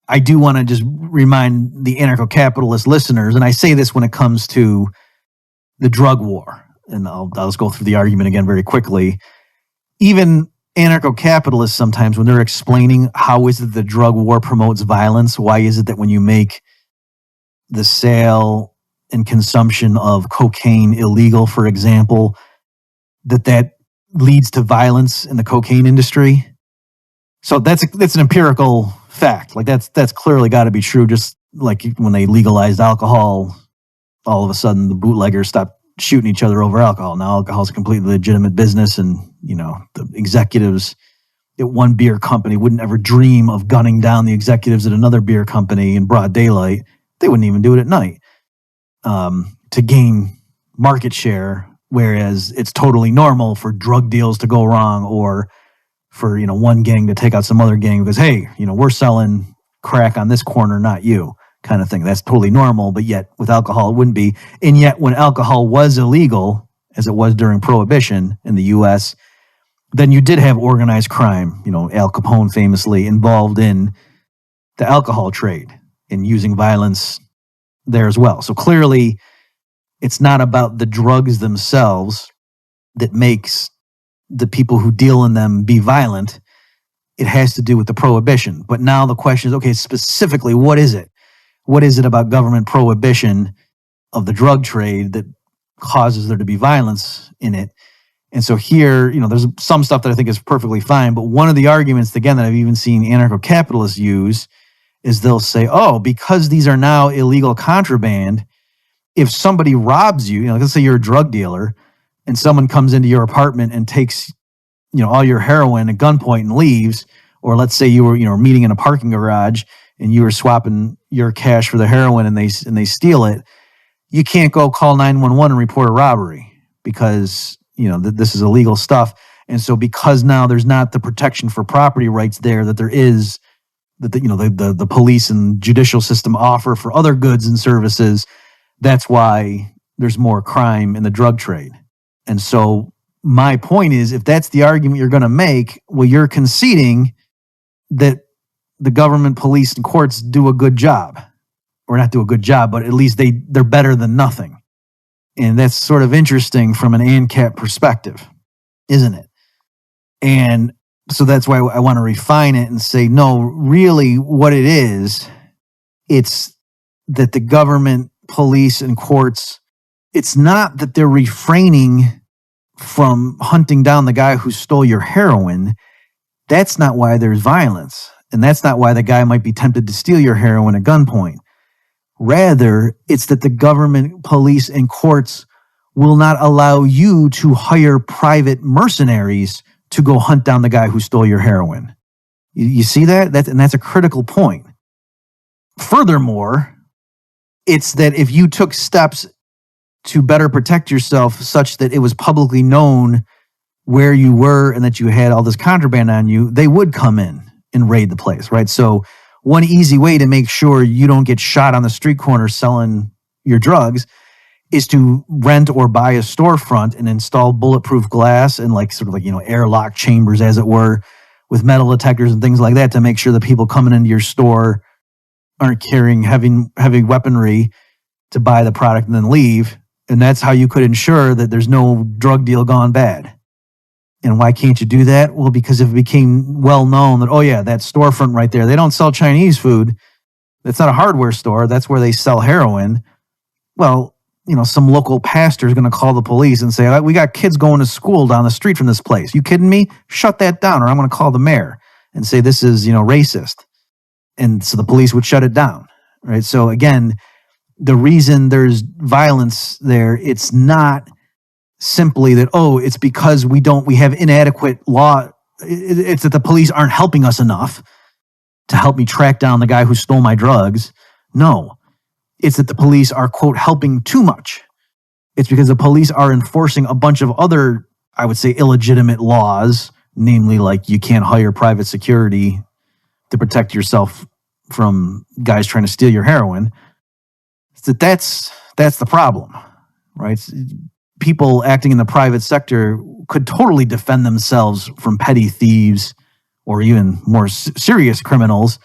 I do want to just remind the anarcho-capitalist listeners, and I say this when it comes to the drug war, and I'll just go through the argument again very quickly. Even anarcho-capitalists sometimes, when they're explaining how is it the drug war promotes violence, why is it that when you make the sale and consumption of cocaine illegal, for example, that leads to violence in the cocaine industry. So that's an empirical fact. Like that's clearly got to be true. Just like when they legalized alcohol, all of a sudden the bootleggers stopped shooting each other over alcohol. Now alcohol is a completely legitimate business, and the executives at one beer company wouldn't ever dream of gunning down the executives at another beer company in broad daylight. They wouldn't even do it at night to gain market share. Whereas it's totally normal for drug deals to go wrong, or for one gang to take out some other gang because, hey, we're selling crack on this corner, not you, kind of thing. That's totally normal. But yet with alcohol it wouldn't be. And yet when alcohol was illegal, as it was during Prohibition in the U.S., then you did have organized crime. Al Capone famously involved in the alcohol trade and using violence there as well. So clearly it's not about the drugs themselves that makes the people who deal in them be violent. It has to do with the prohibition. But now the question is, okay, specifically, what is it? What is it about government prohibition of the drug trade that causes there to be violence in it? And so here, there's some stuff that I think is perfectly fine. But one of the arguments, again, that I've even seen anarcho-capitalists use is they'll say, oh, because these are now illegal contraband, if somebody robs you, let's say you're a drug dealer and someone comes into your apartment and takes, all your heroin at gunpoint and leaves, or let's say you were, meeting in a parking garage and you were swapping your cash for the heroin and they steal it, you can't go call 911 and report a robbery because, this is illegal stuff. And so because now there's not the protection for property rights there that there is, that the police and judicial system offer for other goods and services, that's why there's more crime in the drug trade. And so my point is, if that's the argument you're going to make, well, you're conceding that the government, police, and courts do a good job. Or not do a good job, but at least they're better than nothing. And that's sort of interesting from an ANCAP perspective, isn't it? And so that's why I want to refine it and say, no, really what it is, it's that the government, police, and courts, it's not that they're refraining from hunting down the guy who stole your heroin. That's not why there's violence. And that's not why the guy might be tempted to steal your heroin at gunpoint. Rather, it's that the government, police, and courts will not allow you to hire private mercenaries to go hunt down the guy who stole your heroin. You see that? That's a critical point. Furthermore, it's that if you took steps to better protect yourself such that it was publicly known where you were and that you had all this contraband on you, they would come in and raid the place, right? So one easy way to make sure you don't get shot on the street corner selling your drugs is to rent or buy a storefront and install bulletproof glass and airlock chambers, as it were, with metal detectors and things like that to make sure the people coming into your store aren't carrying heavy weaponry to buy the product and then leave. And that's how you could ensure that there's no drug deal gone bad. And why can't you do that? Well, because if it became well known that, oh yeah, that storefront right there, they don't sell Chinese food. That's not a hardware store. That's where they sell heroin. Well, some local pastor is going to call the police and say, we got kids going to school down the street from this place. You kidding me? Shut that down, or I'm going to call the mayor and say this is, racist. And so the police would shut it down, right? So again, the reason there's violence there, it's not simply that, it's because we have inadequate law. It's that the police aren't helping us enough to help me track down the guy who stole my drugs. No, it's that the police are, quote, helping too much. It's because the police are enforcing a bunch of other, I would say, illegitimate laws, namely like you can't hire private security to protect yourself from guys trying to steal your heroin. That's the problem, right? People acting in the private sector could totally defend themselves from petty thieves or even more serious criminals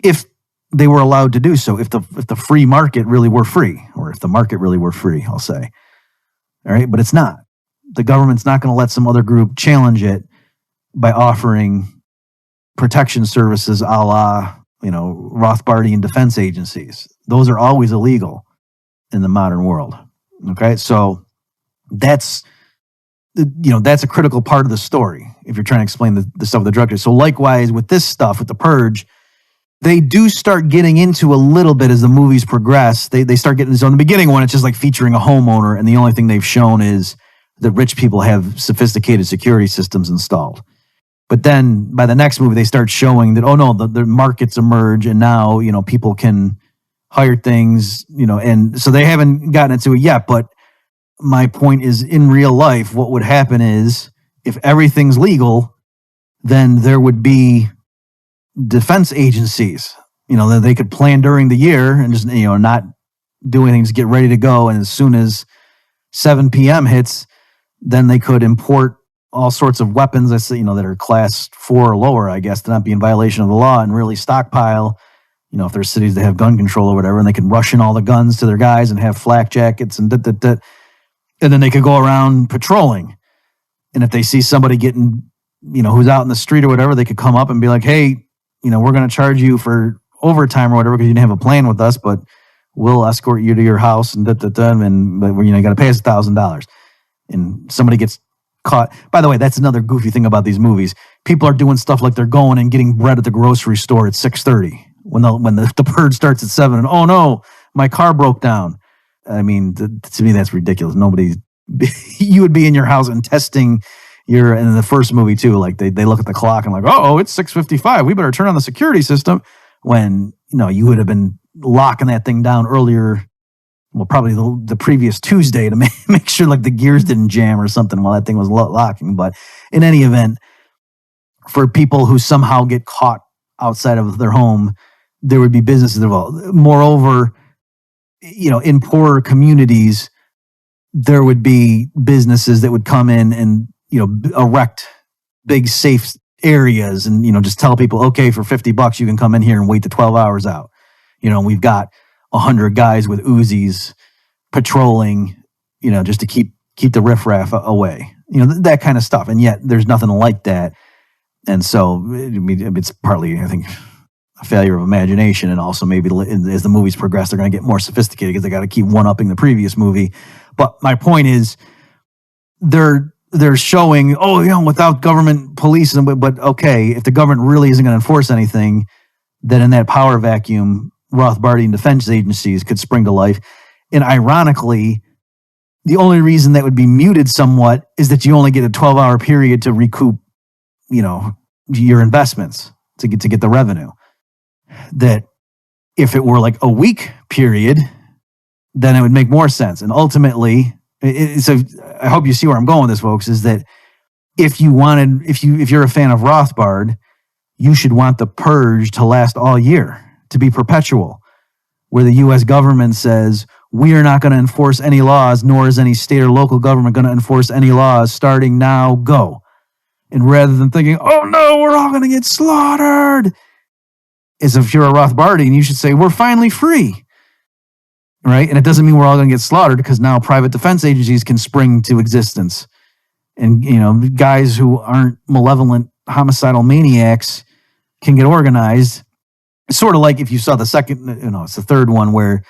if they were allowed to do so if the free market really were free, or if the market really were free, I'll say. All right, but it's not. The government's not going to let some other group challenge it by offering protection services a la, Rothbardian defense agencies. Those are always illegal in the modern world. Okay, so that's a critical part of the story if you're trying to explain the stuff with the drug trade. So likewise with this stuff, with the purge, they do start getting into a little bit as the movies progress. They start getting, so in the beginning one, it's just like featuring a homeowner, and the only thing they've shown is that rich people have sophisticated security systems installed. But then by the next movie, they start showing that, oh no, the markets emerge, and now, people can hire things, and so they haven't gotten into it yet. But my point is, in real life, what would happen is if everything's legal, then there would be defense agencies, that they could plan during the year and just, not do anything, just get ready to go. And as soon as 7 p.m. hits, then they could import all sorts of weapons that are class 4 or lower, I guess, to not be in violation of the law, and really stockpile, if there's cities that have gun control or whatever, and they can rush in all the guns to their guys and have flak jackets and and then they could go around patrolling. And if they see somebody getting, who's out in the street or whatever, they could come up and be like, hey, we're going to charge you for overtime or whatever because you didn't have a plan with us, but we'll escort you to your house and but you got to pay us $1,000. And somebody gets caught. By the way, that's another goofy thing about these movies. People are doing stuff like they're going and getting bread at the grocery store at 6:30 when the purge starts at 7. And oh no, my car broke down. I mean, to me, that's ridiculous. You would be in your house and testing in the first movie too. Like they look at the clock and like, oh, it's 6:55. We better turn on the security system. When, you would have been locking that thing down earlier. Well, probably the previous Tuesday to make sure like the gears didn't jam or something while that thing was locking. But in any event, for people who somehow get caught outside of their home, there would be businesses involved. Moreover, in poorer communities, there would be businesses that would come in and, erect big safe areas and, just tell people, okay, for $50, you can come in here and wait the 12 hours out. We've got 100 guys with Uzis patrolling, just to keep the riffraff away, that kind of stuff. And yet there's nothing like that. And so it's partly, I think, a failure of imagination. And also maybe as the movies progress, they're going to get more sophisticated because they got to keep one-upping the previous movie. But my point is they're showing, without government police, but okay, if the government really isn't going to enforce anything, then in that power vacuum, Rothbardian defense agencies could spring to life. And ironically, the only reason that would be muted somewhat is that you only get a 12-hour period to recoup, your investments to get the revenue. That if it were like a week period, then it would make more sense. And ultimately, so I hope you see where I'm going with this, folks, is that if you're a fan of Rothbard, you should want the purge to last all year, to be perpetual, where the U.S. government says, we are not going to enforce any laws, nor is any state or local government going to enforce any laws starting now, go. And rather than thinking, oh no, we're all going to get slaughtered, as if you're a Rothbardian, you should say, we're finally free. Right? And it doesn't mean we're all going to get slaughtered because now private defense agencies can spring to existence. And, guys who aren't malevolent, homicidal maniacs can get organized. It's sort of like if you saw the second, it's the third one where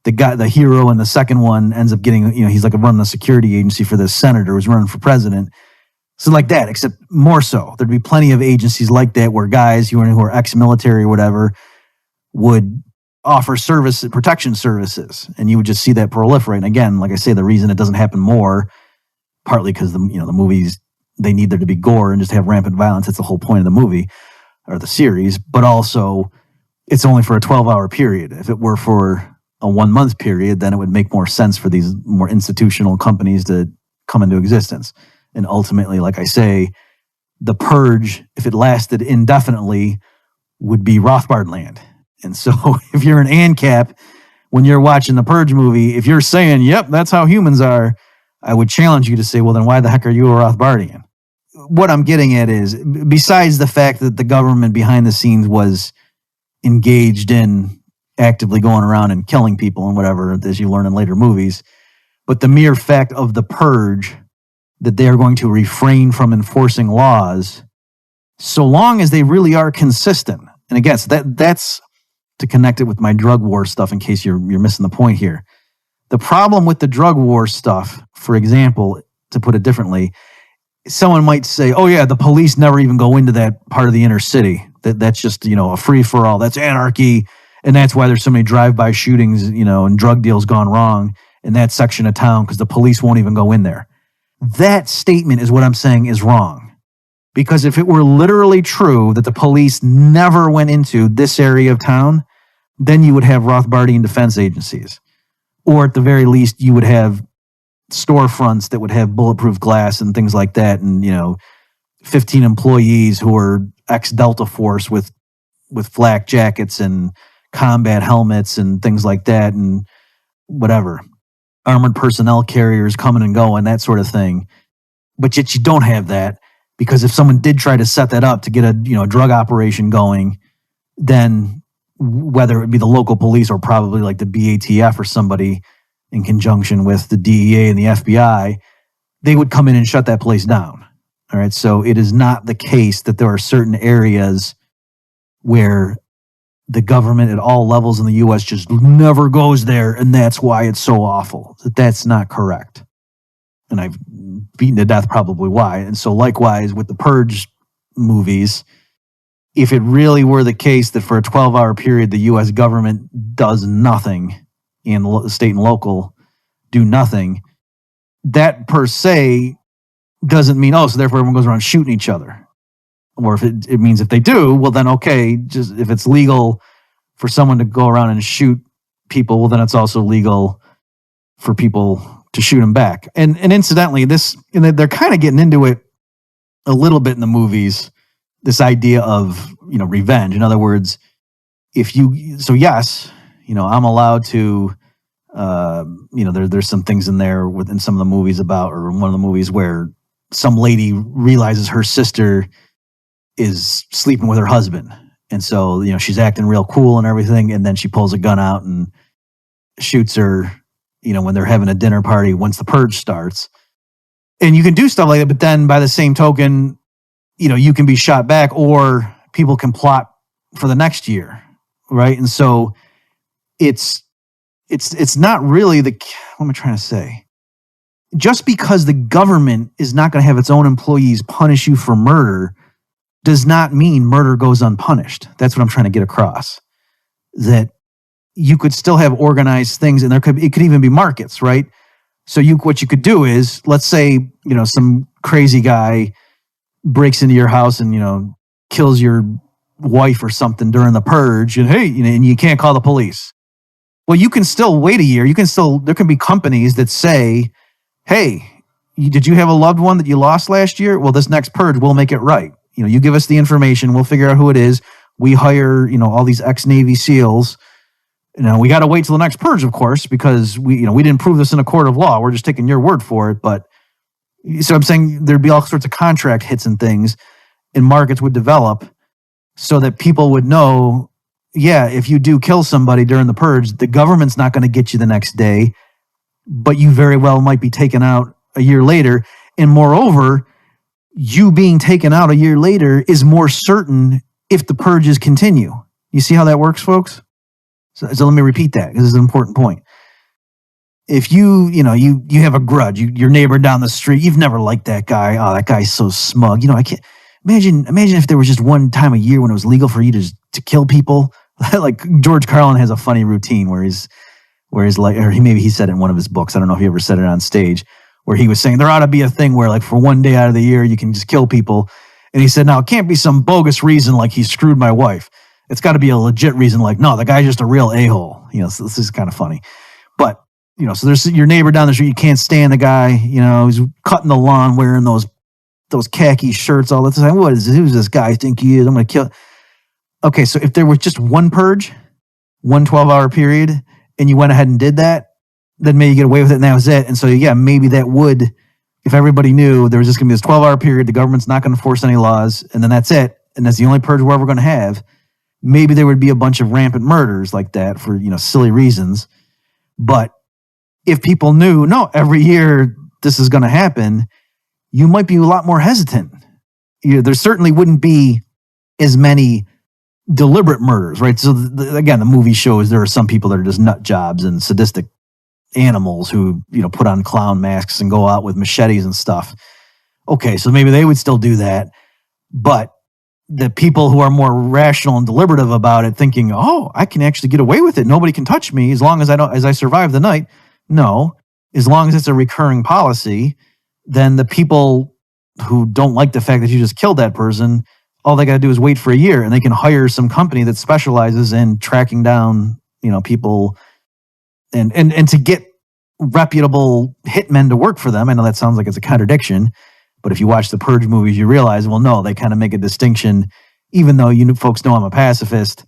the hero in the second one ends up getting, he's like running a security agency for this senator who's running for president. So like that, except more so. There'd be plenty of agencies like that where guys who are ex-military or whatever would offer protection services, and you would just see that proliferate. And again, like I say, the reason it doesn't happen more, partly because the movies, they need there to be gore and just have rampant violence. That's the whole point of the movie or the series. But also, it's only for a 12-hour period. If it were for a 1-month period, then it would make more sense for these more institutional companies to come into existence. And ultimately, like I say, the purge, if it lasted indefinitely, would be Rothbard land. And so if you're an ANCAP, when you're watching the Purge movie, if you're saying, yep, that's how humans are, I would challenge you to say, well, then why the heck are you a Rothbardian? What I'm getting at is, besides the fact that the government behind the scenes was engaged in actively going around and killing people and whatever, as you learn in later movies. But the mere fact of the purge, that they are going to refrain from enforcing laws so long as they really are consistent. And again, so that's to connect it with my drug war stuff in case you're missing the point here. The problem with the drug war stuff, for example, to put it differently, someone might say, oh yeah, the police never even go into that part of the inner city. That's just, a free-for-all. That's anarchy. And that's why there's so many drive-by shootings, and drug deals gone wrong in that section of town, because the police won't even go in there. That statement is what I'm saying is wrong. Because if it were literally true that the police never went into this area of town, then you would have Rothbardian defense agencies. Or at the very least, you would have storefronts that would have bulletproof glass and things like that, and 15 employees who are ex-Delta Force with flak jackets and combat helmets and things like that, and whatever. Armored personnel carriers coming and going, that sort of thing. But yet you don't have that, because if someone did try to set that up to get a drug operation going, then whether it be the local police or probably like the BATF or somebody in conjunction with the DEA and the FBI, they would come in and shut that place down. All right. So it is not the case that there are certain areas where the government at all levels in the U.S. just never goes there, and that's why it's so awful. That's not correct. And I've beaten to death probably why. And so likewise with the Purge movies, if it really were the case that for a 12-hour period the U.S. government does nothing, and state and local do nothing, that per se doesn't mean, so therefore everyone goes around shooting each other. Or if it means if they do, well then okay, just if it's legal for someone to go around and shoot people, well then it's also legal for people to shoot them back. And incidentally, they're kind of getting into it a little bit in the movies, this idea of, revenge. In other words, yes, I'm allowed to, there's some things in there within some of the movies or one of the movies where some lady realizes her sister is sleeping with her husband. And so, she's acting real cool and everything. And then she pulls a gun out and shoots her, when they're having a dinner party, once the purge starts. And you can do stuff like that, but then by the same token, you can be shot back, or people can plot for the next year. Right. And so it's not really what am I trying to say? Just because the government is not going to have its own employees punish you for murder does not mean murder goes unpunished. That's what I'm trying to get across. That you could still have organized things, and it could even be markets, right? So what you could do is, let's say, some crazy guy breaks into your house and, kills your wife or something during the purge, and hey, and you can't call the police. Well, you can still wait a year. There can be companies that say, hey, did you have a loved one that you lost last year? Well, this next purge, we'll make it right. You give us the information, we'll figure out who it is. We hire, all these ex-Navy SEALs. We got to wait till the next purge, of course, because we didn't prove this in a court of law. We're just taking your word for it. But so I'm saying there'd be all sorts of contract hits and things, and markets would develop so that people would know, yeah, if you do kill somebody during the purge, the government's not going to get you the next day, but you very well might be taken out a year later. And moreover, you being taken out a year later is more certain if the purges continue. You see how that works, folks? So let me repeat that, because this is an important point. If you have a grudge, your neighbor down the street, you've never liked that guy. Oh, that guy's so smug. I can't imagine if there was just one time a year when it was legal for you to kill people. Like George Carlin has a funny routine where he's like, or maybe he said it in one of his books. I don't know if he ever said it on stage, where he was saying there ought to be a thing where, like, for one day out of the year you can just kill people. And he said, now it can't be some bogus reason like he screwed my wife. It's got to be a legit reason, like, no, the guy's just a real a-hole. So this is kind of funny. But, so there's your neighbor down the street, you can't stand the guy, he's cutting the lawn wearing those khaki shirts all the time. Who's this guy think he is? I'm going to kill. Okay, so if there was just one purge, one 12-hour period, and you went ahead and did that, then maybe you get away with it and that was it. And so, yeah, maybe that would, if everybody knew there was just going to be this 12-hour period, the government's not going to force any laws, and then that's it, and that's the only purge we're ever going to have, maybe there would be a bunch of rampant murders like that for, silly reasons. But if people knew, no, every year this is going to happen, you might be a lot more hesitant. There certainly wouldn't be as many deliberate murders, right? So again, the movie shows there are some people that are just nut jobs and sadistic animals who, put on clown masks and go out with machetes and stuff. Okay, so maybe they would still do that. But the people who are more rational and deliberative about it, thinking, oh, I can actually get away with it. Nobody can touch me as long as I survive the night. No, as long as it's a recurring policy, then the people who don't like the fact that you just killed that person, all they got to do is wait for a year, and they can hire some company that specializes in tracking down, people and to get reputable hitmen to work for them. I know that sounds like it's a contradiction, but if you watch the Purge movies, you realize, well, no, they kind of make a distinction. Even though folks know I'm a pacifist,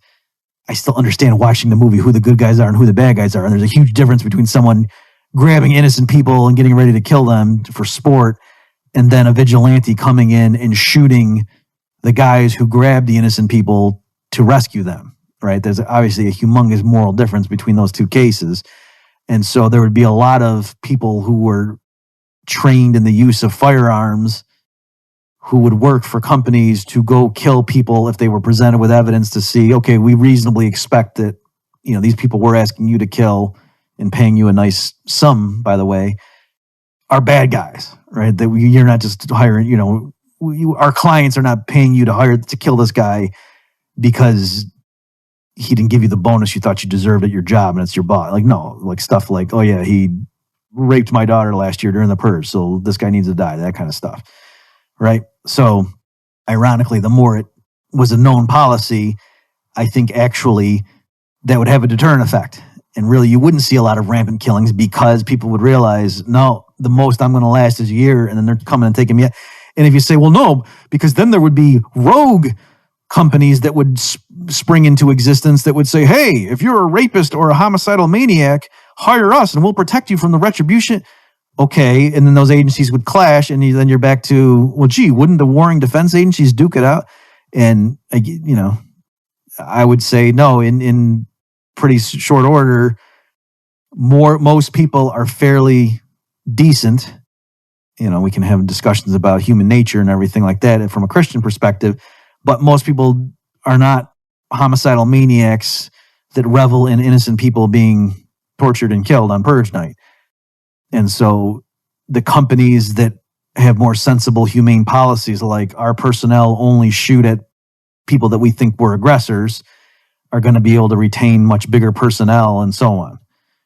I still understand watching the movie who the good guys are and who the bad guys are. And there's a huge difference between someone grabbing innocent people and getting ready to kill them for sport, and then a vigilante coming in and shooting the guys who grabbed the innocent people to rescue them, right? There's obviously a humongous moral difference between those two cases. And so there would be a lot of people who were trained in the use of firearms who would work for companies to go kill people if they were presented with evidence to see, okay, we reasonably expect that, these people we're asking you to kill and paying you a nice sum, by the way, are bad guys, right? That you're not just hiring, our clients are not paying you to kill this guy because he didn't give you the bonus you thought you deserved at your job and it's your boss. Like, no, like stuff like, oh yeah, he raped my daughter last year during the purge, so this guy needs to die, that kind of stuff, right? So ironically, the more it was a known policy, I think actually that would have a deterrent effect. And really, you wouldn't see a lot of rampant killings because people would realize, no, the most I'm going to last is a year, and then they're coming and taking me out. And if you say, well, no, because then there would be rogue companies that would spring into existence that would say, hey, if you're a rapist or a homicidal maniac, hire us and we'll protect you from the retribution. Okay, and then those agencies would clash, and then you're back to, well, gee, wouldn't the warring defense agencies duke it out? And, I would say no, in pretty short order, most people are fairly decent. We can have discussions about human nature and everything like that from a Christian perspective, but most people are not homicidal maniacs that revel in innocent people being tortured and killed on Purge night. And so the companies that have more sensible, humane policies, like our personnel only shoot at people that we think were aggressors, are going to be able to retain much bigger personnel and so on,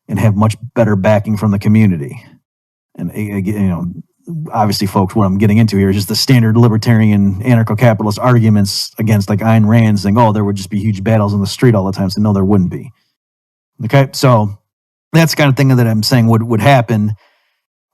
and have much better backing from the community. And, obviously, folks, what I'm getting into here is just the standard libertarian anarcho-capitalist arguments against like Ayn Rand saying, oh, there would just be huge battles on the street all the time. So no, there wouldn't be. Okay, so that's the kind of thing that I'm saying would happen.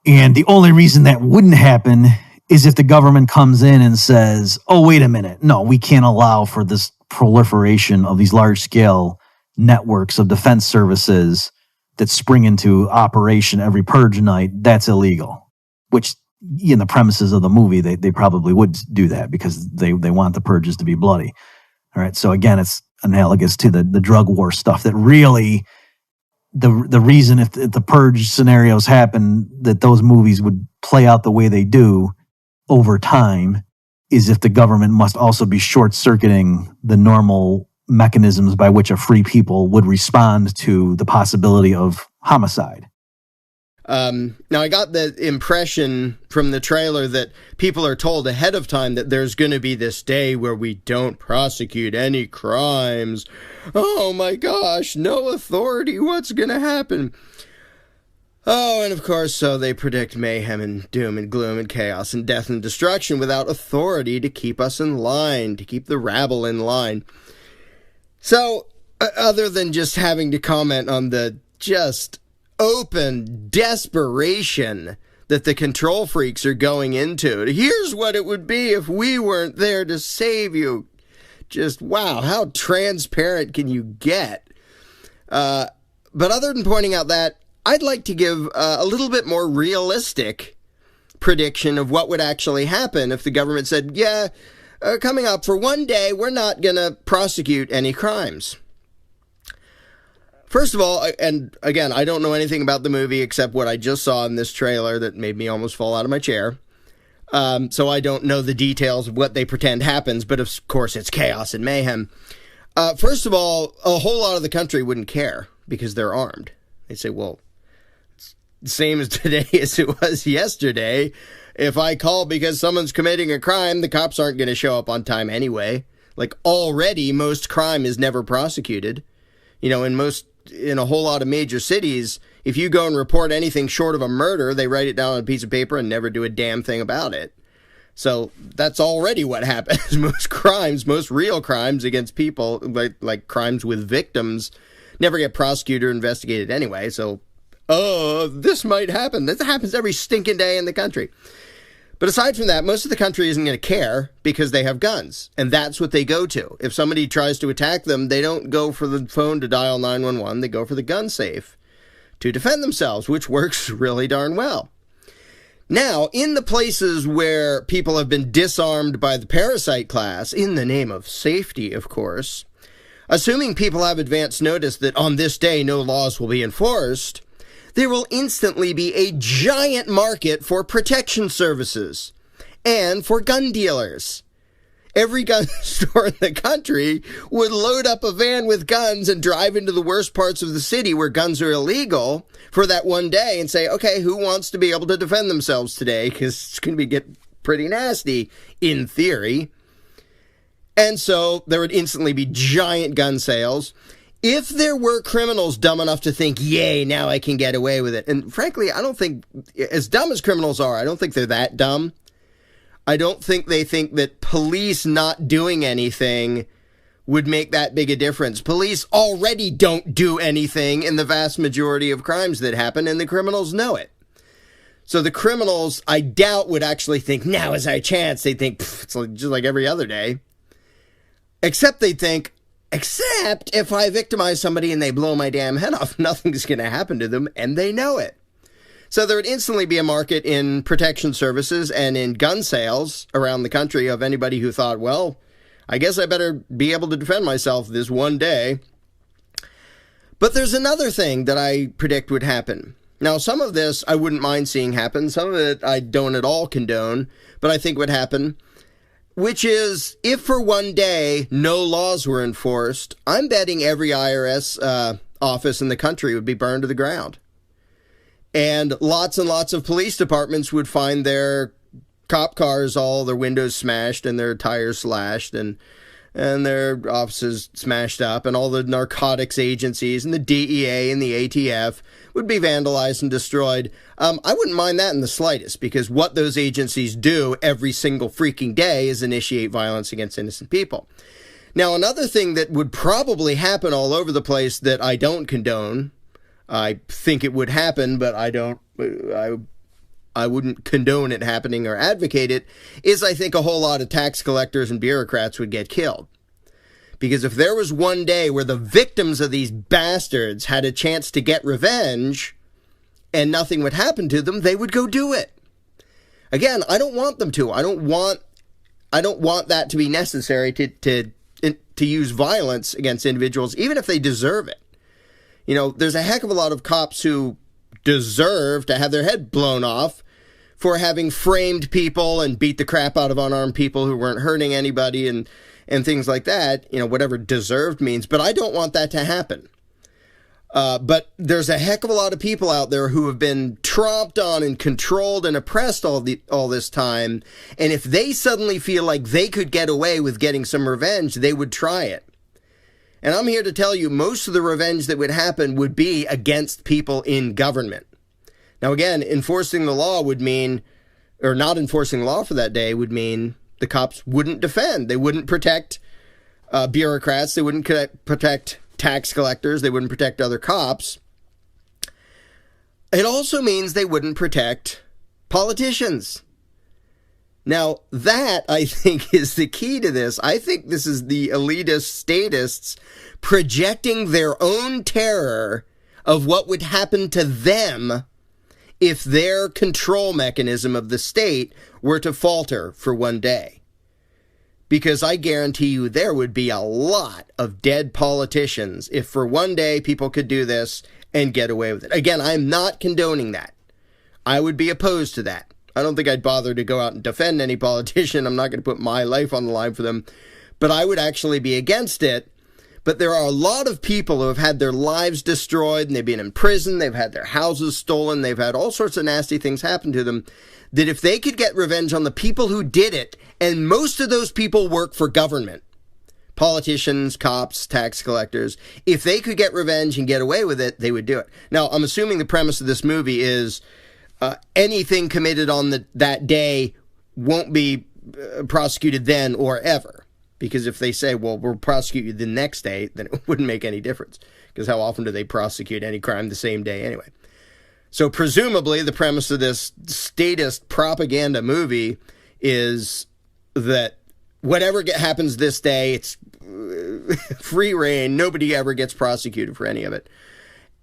And the only reason that wouldn't happen is if the government comes in and says, oh, wait a minute, no, we can't allow for this proliferation of these large-scale networks of defense services that spring into operation every purge night. That's illegal, which in the premises of the movie, they probably would do that because they want the purges to be bloody. All right, so again, it's analogous to the drug war stuff that really... The reason if the purge scenarios happen that those movies would play out the way they do over time is if the government must also be short-circuiting the normal mechanisms by which a free people would respond to the possibility of homicide. Now, I got the impression from the trailer that people are told ahead of time that there's going to be this day where we don't prosecute any crimes. Oh my gosh, no authority, what's going to happen? Oh, and of course, so they predict mayhem and doom and gloom and chaos and death and destruction without authority to keep us in line, to keep the rabble in line. So, other than just having to comment on the just open desperation that the control freaks are going into. Here's what it would be if we weren't there to save you. Just, wow, how transparent can you get? But other than pointing out that, I'd like to give a little bit more realistic prediction of what would actually happen if the government said, yeah, coming up, for one day, we're not going to prosecute any crimes. First of all, and again, I don't know anything about the movie except what I just saw in this trailer that made me almost fall out of my chair. So I don't know the details of what they pretend happens, but of course it's chaos and mayhem. First of all, a whole lot of the country wouldn't care because they're armed. They'd say, well, it's the same as today as it was yesterday. If I call because someone's committing a crime, the cops aren't going to show up on time anyway. Like, already, most crime is never prosecuted. You know, in a whole lot of major cities, if you go and report anything short of a murder, they write it down on a piece of paper and never do a damn thing about it. So that's already what happens. Most crimes, most real crimes against people, like crimes with victims, never get prosecuted or investigated anyway. So, this might happen. This happens every stinking day in the country. But aside from that, most of the country isn't going to care because they have guns. And that's what they go to. If somebody tries to attack them, they don't go for the phone to dial 911. They go for the gun safe to defend themselves, which works really darn well. Now, in the places where people have been disarmed by the parasite class, in the name of safety, of course, assuming people have advance notice that on this day no laws will be enforced, there will instantly be a giant market for protection services and for gun dealers. Every gun store in the country would load up a van with guns and drive into the worst parts of the city where guns are illegal for that one day and say, okay, who wants to be able to defend themselves today? Because it's going to get pretty nasty, in theory. And so there would instantly be giant gun sales. If there were criminals dumb enough to think, yay, now I can get away with it. And frankly, I don't think, as dumb as criminals are, I don't think they're that dumb. I don't think they think that police not doing anything would make that big a difference. Police already don't do anything in the vast majority of crimes that happen, and the criminals know it. So the criminals, I doubt, would actually think, now is our chance. They think, it's just like every other day. Except they think, except if I victimize somebody and they blow my damn head off, nothing's going to happen to them, and they know it. So there would instantly be a market in protection services and in gun sales around the country of anybody who thought, well, I guess I better be able to defend myself this one day. But there's another thing that I predict would happen. Now, some of this I wouldn't mind seeing happen. Some of it I don't at all condone, but I think would happen. Which is, if for one day no laws were enforced, I'm betting every IRS office in the country would be burned to the ground. And lots of police departments would find their cop cars, all their windows smashed and their tires slashed and their offices smashed up, and all the narcotics agencies and the DEA and the ATF would be vandalized and destroyed. I wouldn't mind that in the slightest, because what those agencies do every single freaking day is initiate violence against innocent people. Now, another thing that would probably happen all over the place that I don't condone, I think it would happen, but I wouldn't condone it happening or advocate it, is I think a whole lot of tax collectors and bureaucrats would get killed. Because if there was one day where the victims of these bastards had a chance to get revenge and nothing would happen to them, they would go do it. Again, I don't want them to. I don't want that to be necessary to use violence against individuals, even if they deserve it. You know, there's a heck of a lot of cops who deserve to have their head blown off for having framed people and beat the crap out of unarmed people who weren't hurting anybody and things like that, you know, whatever deserved means. But I don't want that to happen. But there's a heck of a lot of people out there who have been tromped on and controlled and oppressed all this time. And if they suddenly feel like they could get away with getting some revenge, they would try it. And I'm here to tell you, most of the revenge that would happen would be against people in government. Now, again, enforcing the law would mean, or not enforcing the law for that day would mean the cops wouldn't defend. They wouldn't protect bureaucrats. They wouldn't protect tax collectors. They wouldn't protect other cops. It also means they wouldn't protect politicians. Now, that, I think, is the key to this. I think this is the elitist statists projecting their own terror of what would happen to them if their control mechanism of the state were to falter for one day. Because I guarantee you there would be a lot of dead politicians if for one day people could do this and get away with it. Again, I'm not condoning that. I would be opposed to that. I don't think I'd bother to go out and defend any politician. I'm not going to put my life on the line for them. But I would actually be against it. But there are a lot of people who have had their lives destroyed, and they've been in prison, they've had their houses stolen, they've had all sorts of nasty things happen to them, that if they could get revenge on the people who did it, and most of those people work for government, politicians, cops, tax collectors, if they could get revenge and get away with it, they would do it. Now, I'm assuming the premise of this movie is anything committed on that day won't be prosecuted then or ever. Because if they say, well, we'll prosecute you the next day, then it wouldn't make any difference. Because how often do they prosecute any crime the same day anyway? So presumably the premise of this statist propaganda movie is that whatever happens this day, it's free reign. Nobody ever gets prosecuted for any of it.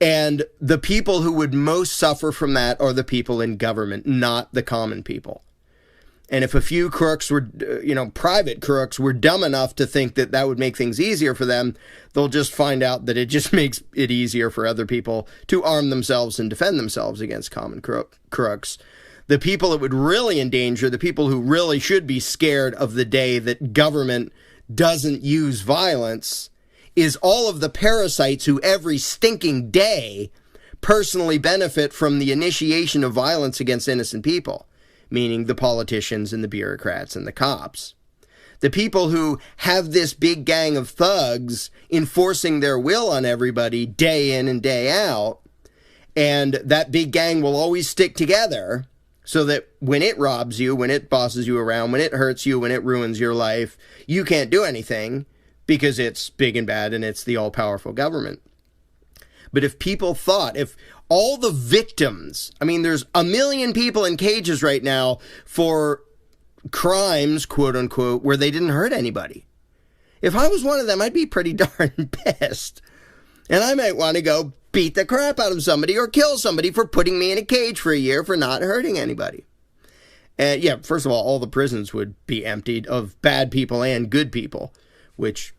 And the people who would most suffer from that are the people in government, not the common people. And if a few crooks were, private crooks were dumb enough to think that that would make things easier for them, they'll just find out that it just makes it easier for other people to arm themselves and defend themselves against common crooks. The people it would really endanger, the people who really should be scared of the day that government doesn't use violence, is all of the parasites who every stinking day personally benefit from the initiation of violence against innocent people. Meaning the politicians and the bureaucrats and the cops. The people who have this big gang of thugs enforcing their will on everybody day in and day out, and that big gang will always stick together so that when it robs you, when it bosses you around, when it hurts you, when it ruins your life, you can't do anything because it's big and bad and it's the all-powerful government. But if people thought, if all the victims, there's 1 million people in cages right now for crimes, quote unquote, where they didn't hurt anybody. If I was one of them, I'd be pretty darn pissed. And I might want to go beat the crap out of somebody or kill somebody for putting me in a cage for a year for not hurting anybody. And yeah, first of all the prisons would be emptied of bad people and good people, which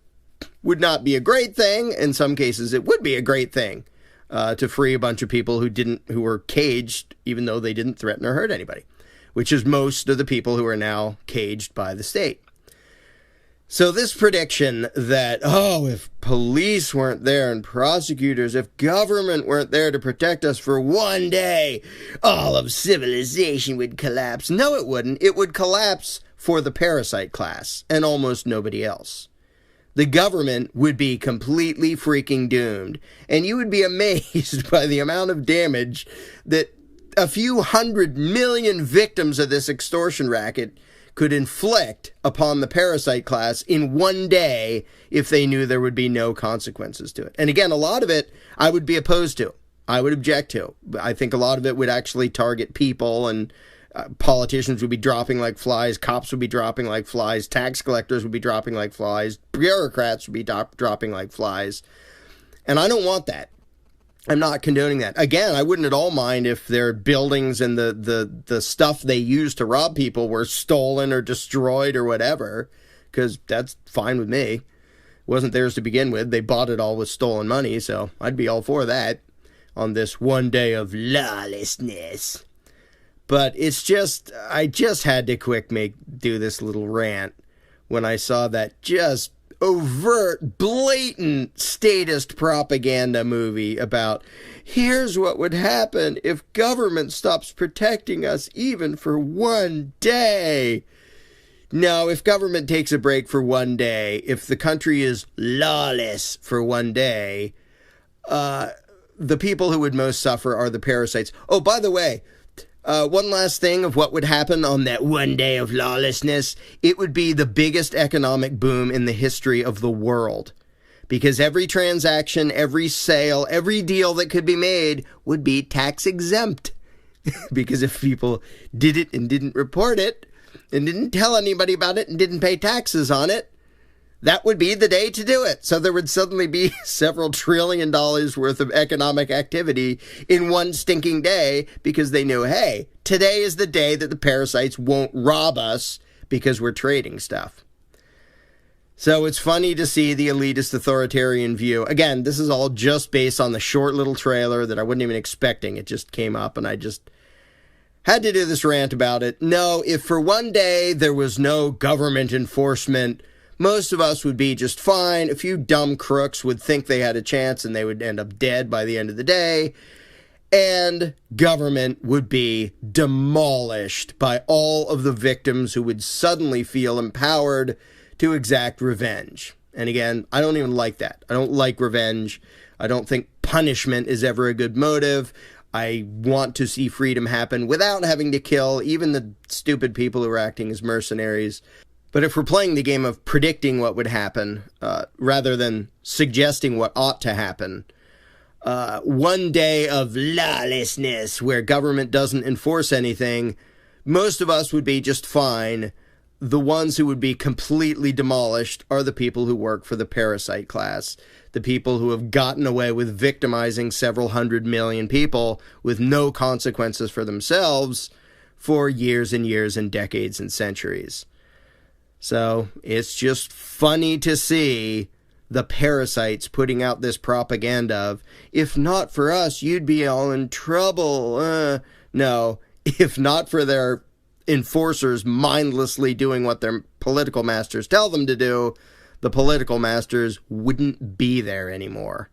would not be a great thing. In some cases, it would be a great thing to free a bunch of people who were caged, even though they didn't threaten or hurt anybody, which is most of the people who are now caged by the state. So this prediction that, if police weren't there and prosecutors, if government weren't there to protect us for one day, all of civilization would collapse. No, it wouldn't. It would collapse for the parasite class and almost nobody else. The government would be completely freaking doomed. And you would be amazed by the amount of damage that a few 100 million victims of this extortion racket could inflict upon the parasite class in one day if they knew there would be no consequences to it. And again, a lot of it I would be opposed to. I would object to. I think a lot of it would actually target people, and politicians would be dropping like flies, cops would be dropping like flies, tax collectors would be dropping like flies, bureaucrats would be dropping like flies. And I don't want that. I'm not condoning that. Again, I wouldn't at all mind if their buildings and the stuff they used to rob people were stolen or destroyed or whatever, because that's fine with me. It wasn't theirs to begin with. They bought it all with stolen money, so I'd be all for that on this one day of lawlessness. But it's just, I just had to do this little rant when I saw that just overt, blatant statist propaganda movie about here's what would happen if government stops protecting us even for one day. No, if government takes a break for one day, if the country is lawless for one day, the people who would most suffer are the parasites. Oh, by the way, one last thing of what would happen on that one day of lawlessness. It would be the biggest economic boom in the history of the world. Because every transaction, every sale, every deal that could be made would be tax exempt. Because if people did it and didn't report it, and didn't tell anybody about it, and didn't pay taxes on it, that would be the day to do it. So there would suddenly be several $1 trillion worth of economic activity in one stinking day because they knew, hey, today is the day that the parasites won't rob us because we're trading stuff. So it's funny to see the elitist authoritarian view. Again, this is all just based on the short little trailer that I wasn't even expecting. It just came up and I just had to do this rant about it. No, if for one day there was no government enforcement, most of us would be just fine. A few dumb crooks would think they had a chance and they would end up dead by the end of the day. And government would be demolished by all of the victims who would suddenly feel empowered to exact revenge. And again, I don't even like that. I don't like revenge. I don't think punishment is ever a good motive. I want to see freedom happen without having to kill even the stupid people who are acting as mercenaries. But if we're playing the game of predicting what would happen, rather than suggesting what ought to happen, one day of lawlessness where government doesn't enforce anything, most of us would be just fine. The ones who would be completely demolished are the people who work for the parasite class, the people who have gotten away with victimizing several 100 million people with no consequences for themselves for years and years and decades and centuries. So it's just funny to see the parasites putting out this propaganda of, if not for us, you'd be all in trouble. No, if not for their enforcers mindlessly doing what their political masters tell them to do, the political masters wouldn't be there anymore.